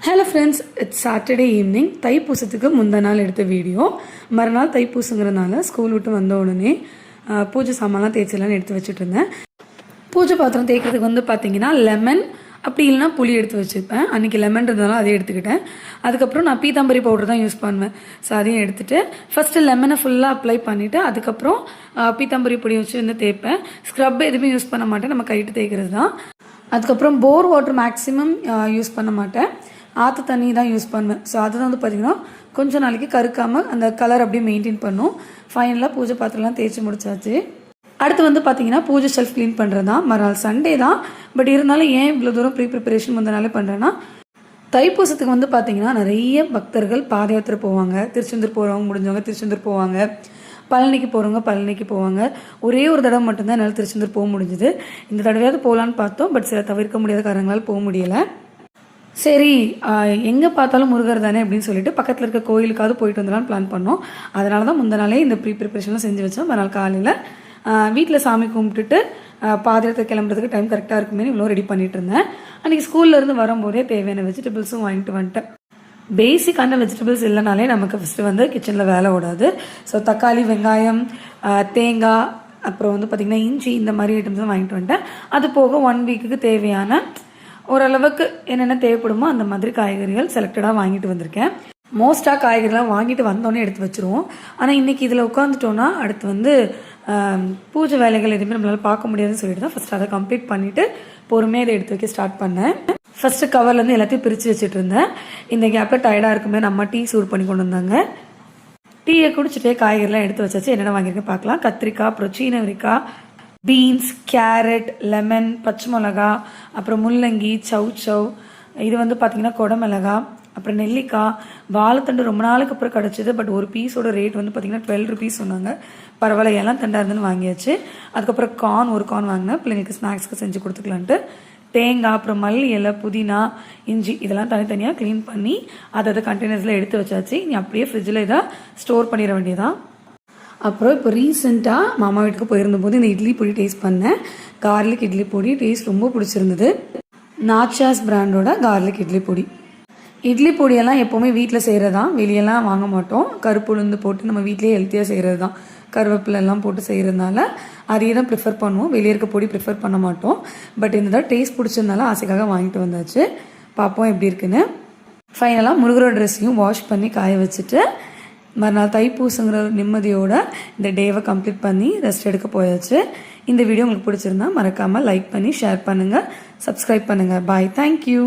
Hello friends, it's Saturday evening. தைப்பூசத்துக்கு முந்தின நாள் எடுத்த வீடியோ. மறுநாள் தைப்பூசங்கிறதுனால ஸ்கூல் விட்டு வந்த உடனே பூஜை சாமான்லாம் தேய்ச்சலாம் எடுத்து வச்சுட்டு இருந்தேன். பூஜை பாத்திரம் தேய்க்கிறதுக்கு பார்த்தீங்கன்னா லெமன், அப்படி இல்லைனா புளி எடுத்து வச்சுருப்பேன். அன்றைக்கி லெமன் இருந்தாலும் அதை எடுத்துக்கிட்டேன். அதுக்கப்புறம் நான் பீத்தாம்பரி பவுடர் தான் யூஸ் பண்ணுவேன். ஸோ அதையும் எடுத்துகிட்டு ஃபஸ்ட்டு லெமனை ஃபுல்லாக அப்ளை பண்ணிவிட்டு அதுக்கப்புறம் பீத்தாம்பரி பொடி வச்சு தேய்ப்பேன். ஸ்க்ரப் எதுவுமே யூஸ் பண்ண மாட்டேன், நம்ம கைட்டு தேய்க்கிறது தான். அதுக்கப்புறம் போர் வாட்டர் மேக்ஸிமம் யூஸ் பண்ண மாட்டேன், ஆற்று தண்ணி தான் யூஸ் பண்ணுவேன். ஸோ அதுதான் பார்த்திங்கன்னா கொஞ்சம் நாளைக்கு கருக்காமல் அந்த கலர் அப்படியே மெயின்டைன் பண்ணும். ஃபைனலாக பூஜை பாத்திரம்லாம் தேய்ச்சி முடிச்சாச்சு. அடுத்து பார்த்திங்கன்னா பூஜை ஷெல்ஃப் க்ளீன் பண்ணுறது தான். மறுநாள் சண்டே தான், பட் இருந்தாலும் ஏன் இவ்வளோ தூரம் ப்ரிப்பரேஷன் முந்தனாலே பண்ணுறேன்னா, தைப்பூசத்துக்கு பார்த்திங்கன்னா நிறைய பக்தர்கள் பாத யாத்திரை போவாங்க. திருச்செந்தூர் போகிறவங்க முடிஞ்சவங்க திருச்செந்தூர் போவாங்க, பழனிக்கு போகிறவங்க பழனிக்கு போவாங்க. ஒரே ஒரு தடவை மட்டும்தான் என்னால் திருச்செந்தூர் போக முடிஞ்சுது. இந்த தடவையாவது போகலான்னு பார்த்தோம், பட் சில தவிர்க்க முடியாத காரணங்களால் போக முடியலை. சரி, எங்கே பார்த்தாலும் முருகர் தானே அப்படின்னு சொல்லிட்டு பக்கத்தில் இருக்க கோயிலுக்காவது போயிட்டு வந்துடலான்னு பிளான் பண்ணோம். அதனால தான் முந்தனாலே இந்த ப்ரிப்பரேஷன்லாம் செஞ்சு வச்சோம். மறுநாள் காலையில் வீட்டில் சாமி கும்பிட்டுட்டு பாத்திரத்தை கிளம்புறதுக்கு டைம் கரெக்டாக இருக்குமே இவ்வளோ ரெடி பண்ணிட்டு இருந்தேன். அன்றைக்கி ஸ்கூல்லேருந்து வரும்போதே தேவையான வெஜிடபிள்ஸும் வாங்கிட்டு வந்துட்டேன். பேசிக்கான வெஜிடபிள்ஸ் இல்லைனாலே நமக்கு ஃபஸ்ட்டு கிச்சனில் வேலை ஓடாது. ஸோ தக்காளி, வெங்காயம், தேங்காய், அப்புறம் பார்த்திங்கன்னா இஞ்சி, இந்த மாதிரி ஐட்டம்ஸ்லாம் வாங்கிட்டு வந்துட்டேன். அது போக 1 வீக்குக்கு தேவையான ஓரளவுக்கு என்னென்ன தேவைப்படுமோ அந்த மாதிரி காய்கறிகள் செலக்டடாக வாங்கிட்டு வந்திருக்கேன். மோஸ்ட்டாக காய்கறிலாம் வாங்கிட்டு வந்தோடனே எடுத்து வச்சுருவோம். ஆனால் இன்றைக்கி இதில் உட்காந்துட்டோன்னா அடுத்து பூஜை வேலைகள் எதுவுமே நம்மளால் பார்க்க முடியாதுன்னு சொல்லிட்டு தான் ஃபஸ்ட்டு அதை கம்ப்ளீட் பண்ணிவிட்டு பொறுமையாக இதை எடுத்து வைக்க ஸ்டார்ட் பண்ணேன். ஃபஸ்ட்டு கவர்லேருந்து எல்லாத்தையும் பிரித்து வச்சுட்டு இருந்தேன். இந்த கேப்பில் டயர்டாக இருக்குமே நம்ம டீ சூடு பண்ணி கொண்டு வந்தாங்க. டீயை குடிச்சிட்டே காய்கறிலாம் எடுத்து வச்சாச்சு. என்னென்ன வாங்கியிருக்கேன் பார்க்கலாம். கத்திரிக்காய், அப்புறம் சீனவரிக்காய், பீன்ஸ், கேரட், லெமன், பச்சை மிளகா, அப்புறம் முள்ளங்கி, சவ், இது பார்த்திங்கன்னா கொடமிளகா, அப்புறம் நெல்லிக்காய், வாழைத்தண்டு ரொம்ப நாளுக்கு அப்புறம் கிடச்சிது. பட் ஒரு பீஸோட ரேட் பார்த்திங்கன்னா 12 rupees சொன்னாங்க. பரவாயில்ல, எல்லாம் தண்டாக இருந்துன்னு வாங்கியாச்சு. அதுக்கப்புறம் ஒரு கார்ன் வாங்கினேன், பிள்ளைங்களுக்கு ஸ்நாக்ஸ்க்கு செஞ்சு கொடுத்துக்கலான்ட்டு. தேங்காய், அப்புறம் மல்லி இலை, புதினா, இஞ்சி இதெல்லாம் தனித்தனியாக க்ளீன் பண்ணி அதை கண்டெய்னர்ஸில் எடுத்து வச்சாச்சு. நீ அப்படியே ஃப்ரிட்ஜில் இதை ஸ்டோர் பண்ணிட வேண்டியதான். அப்புறம் இப்போ ரீசெண்டாக மாமா வீட்டுக்கு போயிருந்தபோது இந்த இட்லி பொடி டேஸ்ட் பண்ணேன். கார்லிக் இட்லி பொடி டேஸ்ட் ரொம்ப பிடிச்சிருந்தது. நாச்சாஸ் பிராண்டோட கார்லிக் இட்லி பொடி. இட்லி பொடியெல்லாம் எப்போவுமே வீட்டில் செய்கிறது தான், வெளியெல்லாம் வாங்க மாட்டோம். கருப்பு உளுந்து போட்டு நம்ம வீட்டிலேயே ஹெல்த்தியாக செய்கிறது தான். கருவேப்பிலெல்லாம் போட்டு செய்கிறதுனால அதையே தான் ப்ரிஃபர் பண்ணுவோம், வெளியே இருக்க பொடி ப்ரிஃபர் பண்ண மாட்டோம். பட் இந்த தான் டேஸ்ட் பிடிச்சதுனால ஆசைக்காக வாங்கிட்டு வந்தாச்சு. பார்ப்போம் எப்படி இருக்குன்னு. ஃபைனலாக முருகரோட ட்ரெஸ்ஸையும் வாஷ் பண்ணி காய வச்சுட்டு மறுநாள் தைப்பூசங்கிற நிம்மதியோட இந்த டேவை கம்ப்ளீட் பண்ணி ரெஸ்ட் எடுக்க போயாச்சு. இந்த வீடியோ உங்களுக்கு பிடிச்சிருந்தா மறக்காமல் லைக் பண்ணி ஷேர் பண்ணுங்கள், சப்ஸ்கிரைப் பண்ணுங்கள். பாய், தேங்க்யூ.